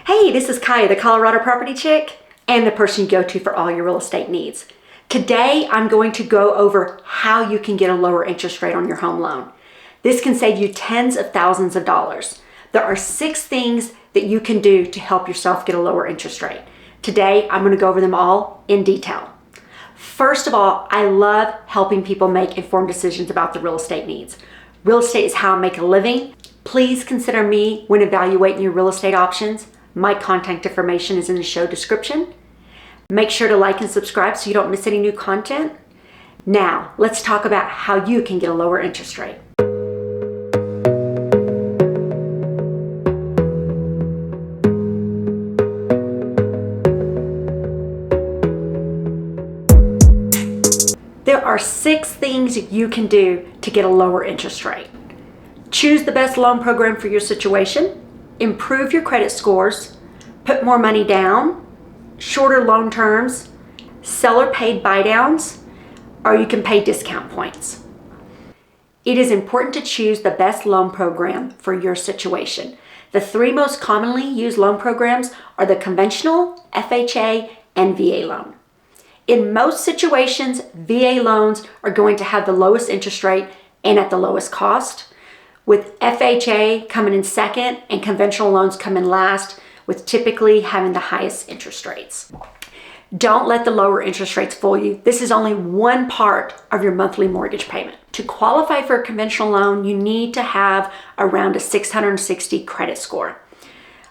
Hey, this is Kaya, the Colorado Property Chick, and the person you go to for all your real estate needs. Today, I'm going to go over how you can get a lower interest rate on your home loan. This can save you tens of thousands of dollars. There are 6 things that you can do to help yourself get a lower interest rate. Today, I'm going to go over them all in detail. First of all, I love helping people make informed decisions about their real estate needs. Real estate is how I make a living. Please consider me when evaluating your real estate options. My contact information is in the show description. Make sure to like and subscribe so you don't miss any new content. Now, let's talk about how you can get a lower interest rate. There are 6 things you can do to get a lower interest rate. Choose the best loan program for your situation. Improve your credit scores, put more money down, shorter loan terms, seller paid buy downs, or you can pay discount points. It is important to choose the best loan program for your situation. The 3 most commonly used loan programs are the conventional, FHA, and VA loan. In most situations, VA loans are going to have the lowest interest rate and at the lowest cost, with FHA coming in second and conventional loans come in last, with typically having the highest interest rates. Don't let the lower interest rates fool you. This is only one part of your monthly mortgage payment. To qualify for a conventional loan, you need to have around a 660 credit score.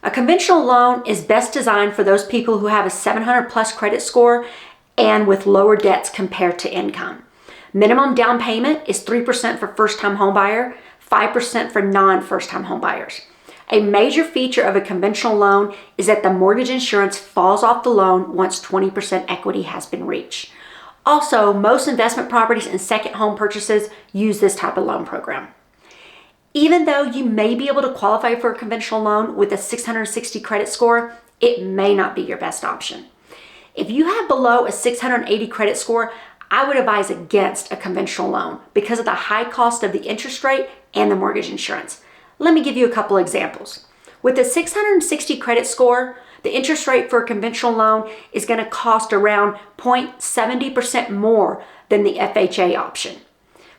A conventional loan is best designed for those people who have a 700 plus credit score and with lower debts compared to income. Minimum down payment is 3% for first-time homebuyer, 5% for non-first-time homebuyers. A major feature of a conventional loan is that the mortgage insurance falls off the loan once 20% equity has been reached. Also, most investment properties and second home purchases use this type of loan program. Even though you may be able to qualify for a conventional loan with a 660 credit score, it may not be your best option. If you have below a 680 credit score, I would advise against a conventional loan because of the high cost of the interest rate and the mortgage insurance. Let me give you a couple examples. With a 660 credit score, the interest rate for a conventional loan is going to cost around 0.70% more than the FHA option.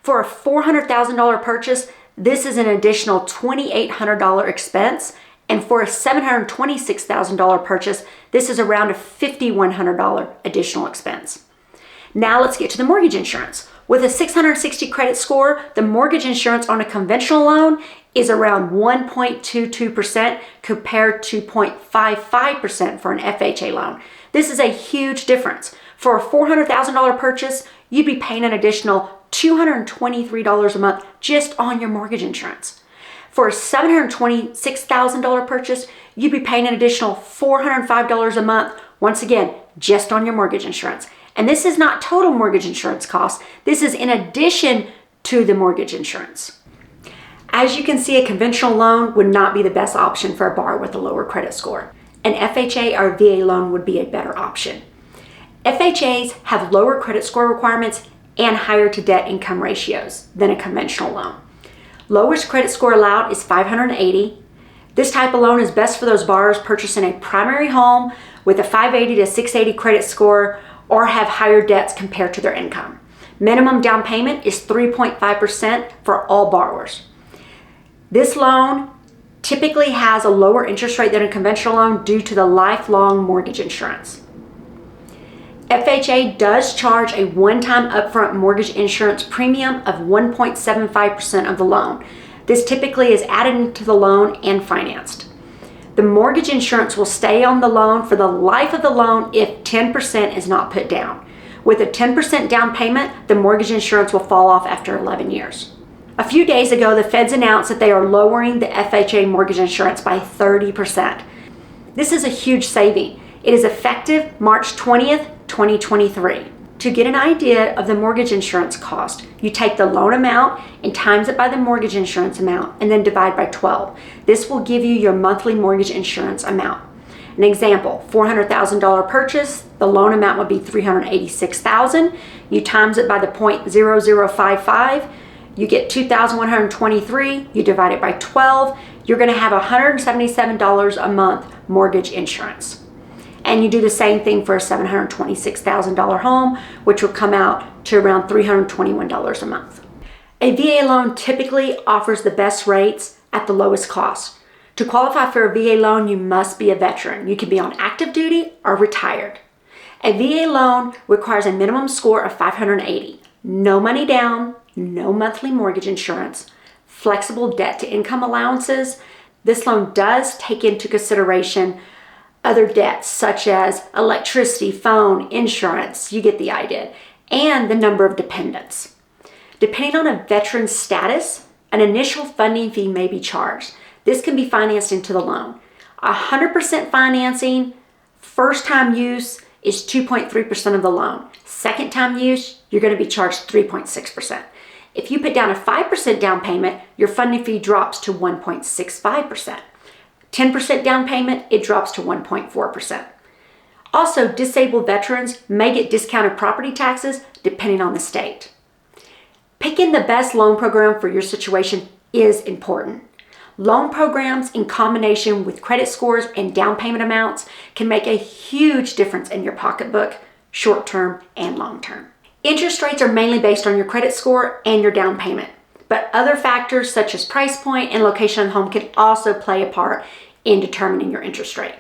For a $400,000 purchase, this is an additional $2,800 expense, and for a $726,000 purchase, this is around a $5,100 additional expense. Now let's get to the mortgage insurance. With a 660 credit score, the mortgage insurance on a conventional loan is around 1.22% compared to 0.55% for an FHA loan. This is a huge difference. For a $400,000 purchase, you'd be paying an additional $223 a month just on your mortgage insurance. For a $726,000 purchase, you'd be paying an additional $405 a month, once again, just on your mortgage insurance. And this is not total mortgage insurance costs. This is in addition to the mortgage insurance. As you can see, a conventional loan would not be the best option for a borrower with a lower credit score. An FHA or VA loan would be a better option. FHAs have lower credit score requirements and higher to debt income ratios than a conventional loan. Lowest credit score allowed is 580. This type of loan is best for those borrowers purchasing a primary home with a 580 to 680 credit score or have higher debts compared to their income. Minimum down payment is 3.5% for all borrowers. This loan typically has a lower interest rate than a conventional loan due to the lifelong mortgage insurance. FHA does charge a one-time upfront mortgage insurance premium of 1.75% of the loan. This typically is added into the loan and financed. The mortgage insurance will stay on the loan for the life of the loan if 10% is not put down. With a 10% down payment, the mortgage insurance will fall off after 11 years. A few days ago, the feds announced that they are lowering the FHA mortgage insurance by 30%. This is a huge saving. It is effective March 20th, 2023. To get an idea of the mortgage insurance cost, you take the loan amount and times it by the mortgage insurance amount and then divide by 12. This will give you your monthly mortgage insurance amount. An example, $400,000 purchase, the loan amount would be $386,000. You times it by the 0.0055, you get $2,123, you divide it by 12, you're going to have $177 a month mortgage insurance. And you do the same thing for a $726,000 home, which will come out to around $321 a month. A VA loan typically offers the best rates at the lowest cost. To qualify for a VA loan, you must be a veteran. You can be on active duty or retired. A VA loan requires a minimum score of 580. No money down, no monthly mortgage insurance, flexible debt to income allowances. This loan does take into consideration other debts such as electricity, phone, insurance, you get the idea, and the number of dependents. Depending on a veteran's status, an initial funding fee may be charged. This can be financed into the loan. 100% financing, first time use is 2.3% of the loan. Second time use, you're going to be charged 3.6%. If you put down a 5% down payment, your funding fee drops to 1.65%. 10% down payment, it drops to 1.4%. Also, disabled veterans may get discounted property taxes depending on the state. Picking the best loan program for your situation is important. Loan programs in combination with credit scores and down payment amounts can make a huge difference in your pocketbook, short-term and long-term. Interest rates are mainly based on your credit score and your down payment, but other factors such as price point and location of the home can also play a part in determining your interest rate.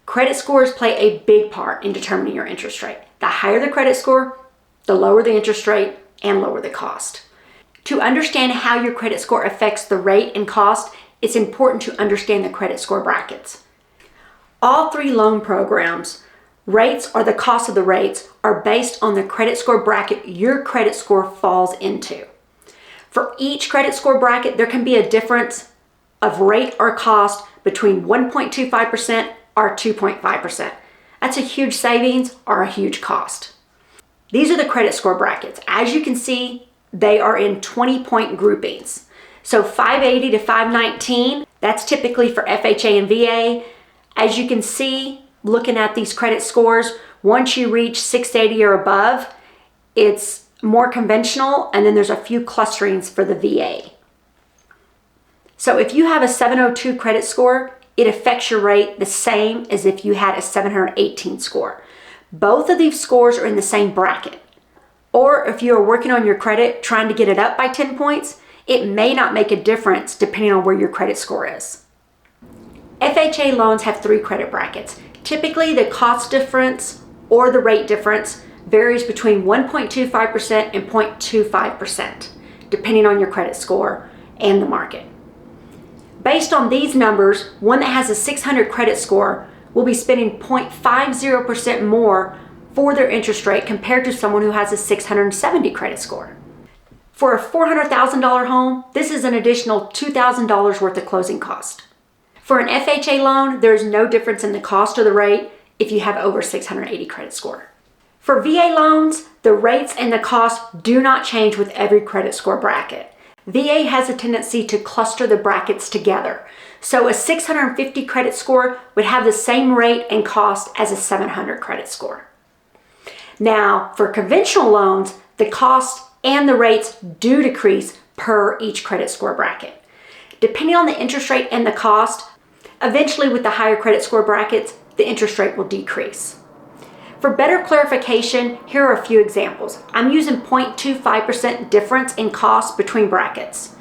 Credit scores play a big part in determining your interest rate. The higher the credit score, the lower the interest rate and lower the cost. To understand how your credit score affects the rate and cost, it's important to understand the credit score brackets. All three loan programs, rates or the cost of the rates, are based on the credit score bracket your credit score falls into. For each credit score bracket, there can be a difference of rate or cost between 1.25% or 2.5%. That's a huge savings or a huge cost. These are the credit score brackets. As you can see, they are in 20-point groupings. So 580 to 519, that's typically for FHA and VA. As you can see, looking at these credit scores, once you reach 680 or above, it's more conventional, and then there's a few clusterings for the VA. So if you have a 702 credit score, it affects your rate the same as if you had a 718 score. Both of these scores are in the same bracket. Or if you are working on your credit, trying to get it up by 10 points, it may not make a difference depending on where your credit score is. FHA loans have three credit brackets. Typically, the cost difference or the rate difference varies between 1.25% and 0.25%, depending on your credit score and the market. Based on these numbers, one that has a 600 credit score will be spending 0.50% more for their interest rate compared to someone who has a 670 credit score. For a $400,000 home, this is an additional $2,000 worth of closing cost. For an FHA loan, there is no difference in the cost or the rate if you have over 680 credit score. For VA loans, the rates and the cost do not change with every credit score bracket. VA has a tendency to cluster the brackets together. So a 650 credit score would have the same rate and cost as a 700 credit score. Now, for conventional loans, the cost and the rates do decrease per each credit score bracket. Depending on the interest rate and the cost, eventually with the higher credit score brackets, the interest rate will decrease. For better clarification, here are a few examples. I'm using 0.25% difference in cost between brackets.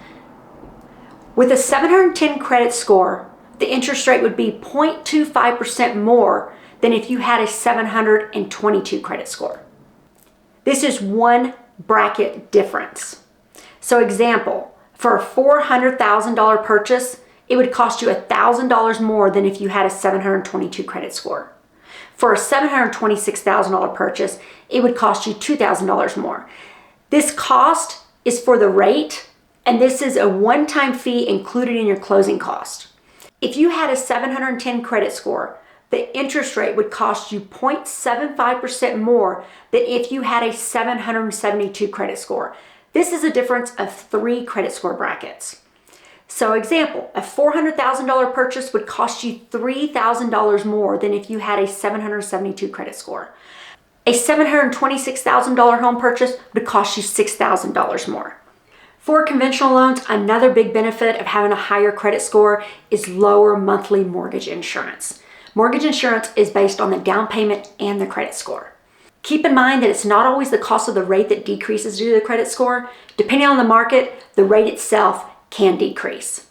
With a 710 credit score, the interest rate would be 0.25% more than if you had a 722 credit score. This is one bracket difference. So example, for a $400,000 purchase, it would cost you $1,000 more than if you had a 722 credit score. For a $726,000 purchase, it would cost you $2,000 more. This cost is for the rate, and this is a one-time fee included in your closing cost. If you had a 710 credit score, the interest rate would cost you 0.75% more than if you had a 772 credit score. This is a difference of 3 credit score brackets. So example, a $400,000 purchase would cost you $3,000 more than if you had a 772 credit score. A $726,000 home purchase would cost you $6,000 more. For conventional loans, another big benefit of having a higher credit score is lower monthly mortgage insurance. Mortgage insurance is based on the down payment and the credit score. Keep in mind that it's not always the cost of the rate that decreases due to the credit score. Depending on the market, the rate itself can decrease.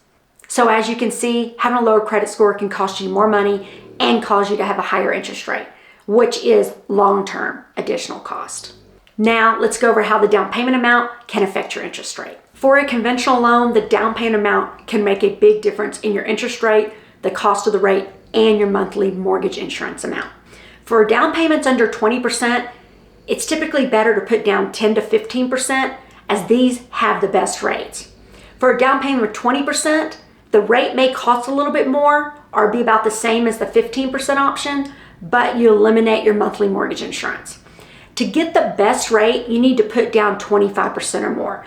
So as you can see, having a lower credit score can cost you more money and cause you to have a higher interest rate, which is long-term additional cost. Now let's go over how the down payment amount can affect your interest rate. For a conventional loan, the down payment amount can make a big difference in your interest rate, the cost of the rate, and your monthly mortgage insurance amount. For down payments under 20%, it's typically better to put down 10 to 15% as these have the best rates. For a down payment of 20%, the rate may cost a little bit more or be about the same as the 15% option, but you eliminate your monthly mortgage insurance. To get the best rate, you need to put down 25% or more.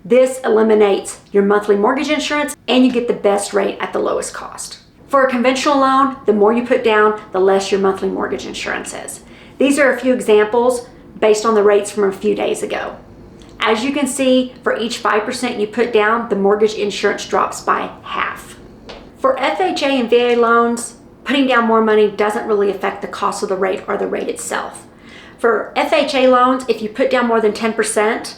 This eliminates your monthly mortgage insurance and you get the best rate at the lowest cost. For a conventional loan, the more you put down, the less your monthly mortgage insurance is. These are a few examples based on the rates from a few days ago. As you can see, for each 5% you put down, the mortgage insurance drops by half. For FHA and VA loans, putting down more money doesn't really affect the cost of the rate or the rate itself. For FHA loans, if you put down more than 10%,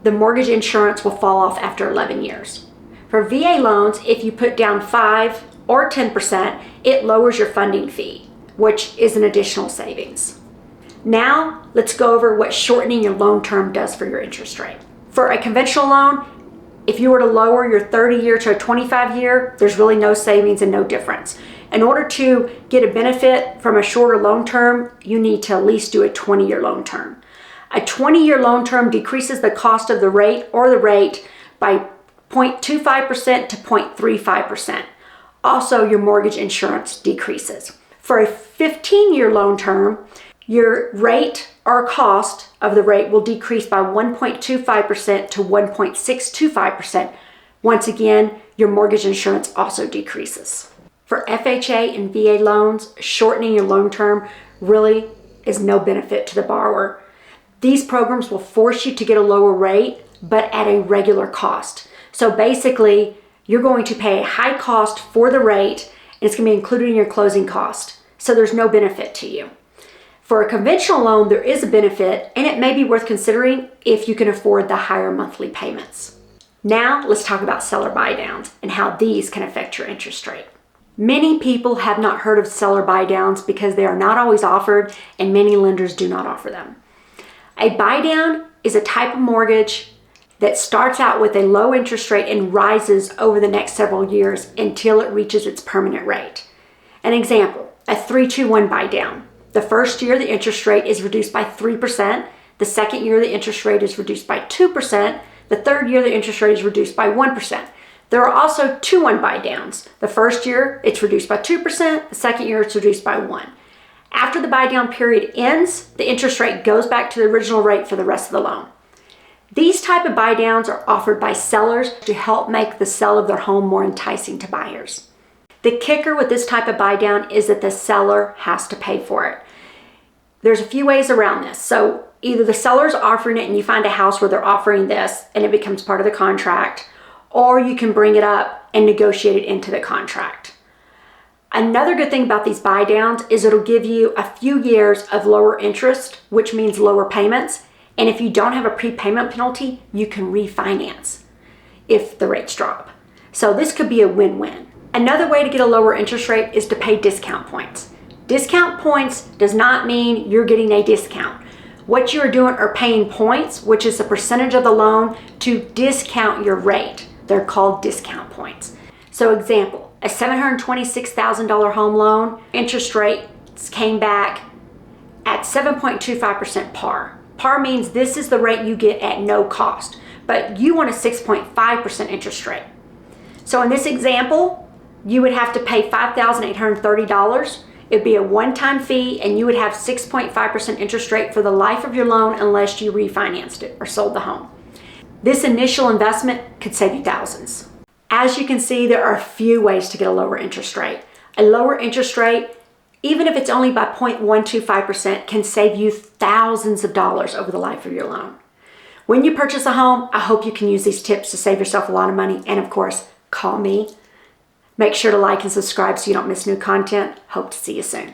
the mortgage insurance will fall off after 11 years. For VA loans, if you put down 5 or 10%, it lowers your funding fee, which is an additional savings. Now, let's go over what shortening your loan term does for your interest rate. For a conventional loan, if you were to lower your 30-year to a 25-year, there's really no savings and no difference. In order to get a benefit from a shorter loan term, you need to at least do a 20-year loan term. A 20-year loan term decreases the cost of the rate or the rate by 0.25% to 0.35%. Also, your mortgage insurance decreases. For a 15-year loan term, your rate or cost of the rate will decrease by 1.25% to 1.625%. Once again, your mortgage insurance also decreases. For FHA and VA loans, shortening your loan term really is no benefit to the borrower. These programs will force you to get a lower rate, but at a regular cost. So basically, you're going to pay a high cost for the rate, and it's going to be included in your closing cost. So there's no benefit to you. For a conventional loan, there is a benefit, and it may be worth considering if you can afford the higher monthly payments. Now, let's talk about seller buy-downs and how these can affect your interest rate. Many people have not heard of seller buy-downs because they are not always offered, and many lenders do not offer them. A buy-down is a type of mortgage that starts out with a low interest rate and rises over the next several years until it reaches its permanent rate. An example, a 3-2-1 buy-down. The first year, the interest rate is reduced by 3%. The second year, the interest rate is reduced by 2%. The third year, the interest rate is reduced by 1%. There are also 2-1 buy-downs. The first year, it's reduced by 2%. The second year, it's reduced by 1%. After the buy-down period ends, the interest rate goes back to the original rate for the rest of the loan. These type of buy-downs are offered by sellers to help make the sale of their home more enticing to buyers. The kicker with this type of buy-down is that the seller has to pay for it. There's a few ways around this. So either the seller's offering it and you find a house where they're offering this and it becomes part of the contract, or you can bring it up and negotiate it into the contract. Another good thing about these buy downs is it'll give you a few years of lower interest, which means lower payments. And if you don't have a prepayment penalty, you can refinance if the rates drop. So this could be a win-win. Another way to get a lower interest rate is to pay discount points. Discount points does not mean you're getting a discount. What you're doing are paying points, which is a percentage of the loan, to discount your rate. They're called discount points. So example, a $726,000 home loan, interest rates came back at 7.25% par. Par means this is the rate you get at no cost, but you want a 6.5% interest rate. So in this example, you would have to pay $5,830. It'd be a one-time fee, and you would have 6.5% interest rate for the life of your loan unless you refinanced it or sold the home. This initial investment could save you thousands. As you can see, there are a few ways to get a lower interest rate. A lower interest rate, even if it's only by 0.125%, can save you thousands of dollars over the life of your loan. When you purchase a home, I hope you can use these tips to save yourself a lot of money. And of course, call me. Make sure to like and subscribe so you don't miss new content. Hope to see you soon.